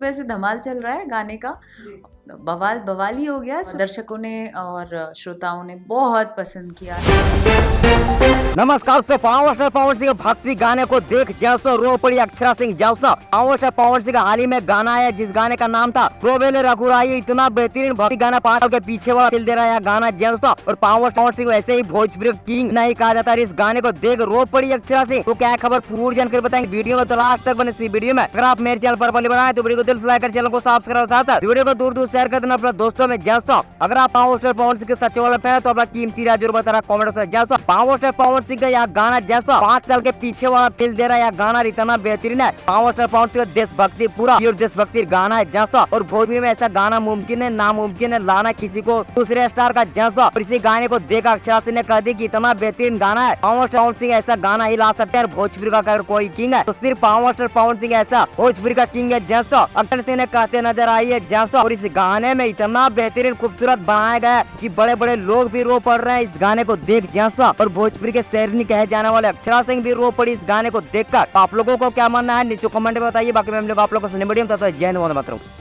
वैसे धमाल चल रहा है गाने का, बवाल बवाल ही हो गया। दर्शकों ने और श्रोताओं ने बहुत पसंद किया। नमस्कार। पावर स्टार पवन सिंह भक्ति गाने को देख जैसो रो पड़ी अक्षरा सिंह जैसो। पावर स्टार पवन सिंह हाल ही में गाना आया जिस गाने का नाम था प्रोबेले रघुराई। इतना बेहतरीन भक्ति गाना 5 साल के पीछे वाला फील दे रहा है गाना जैसो। और पावर स्टार पवन सिंह वैसे ही भोजपुरी किंग नहीं कहा जाता। इस गाने को देख रो पड़ी अक्षरा सिंह। तो क्या खबर पूरी जानकारी बताएंगे वीडियो में, तो लास्ट तक बने इस वीडियो में। अगर आप मेरे चैनल पर पहले बनाए तो वीडियो को दिल से लाइक कर चैनल को सब्सक्राइब साथ वीडियो को दूर दूर शेयर कर देना अपने दोस्तों में। जैसो अगर आप पावर स्टार पवन सिंह के सच्चे वाले फैन तो अपना कीमती राय जरूर बता रहा कॉमेंट में। जैसो पावर स्टार पवन सिंह का यह गाना जैसा 5 साल के पीछे वाला फील दे रहा है। यह गाना इतना बेहतरीन है। पावर स्टार पवन सिंह देशभक्ति पूरा प्योर देशभक्ति गाना है जैसा। और भोजपुरी में ऐसा गाना मुमकिन है नामुमकिन है लाना किसी को दूसरे स्टार का जैसा। और इसी गाने को देखा अक्षरा सिंह ने कह दी कि इतना बेहतरीन गाना है। पावर स्टार पवन सिंह ऐसा गाना ही ला सकते हैं। भोजपुरी का अगर कोई किंग है तो सिर्फ पावर स्टार पवन सिंह ऐसा भोजपुरी का किंग है जैसा। अक्षर सिंह ने कहते नजर आई है जैसा। और इस गाने में इतना बेहतरीन खूबसूरत बनाया गया है कि बड़े बड़े लोग भी रो पड़ रहे हैं इस गाने को देख जैसा। और भोजपुरी के शेरनी कहे जाने वाले अक्षरा सिंह भी रो पड़ी इस गाने को देखकर। आप लोगों को क्या मानना है नीचे कमेंट में बताइए। बाकी मैं आप लोगों को जय हिंद वंदे मातरम।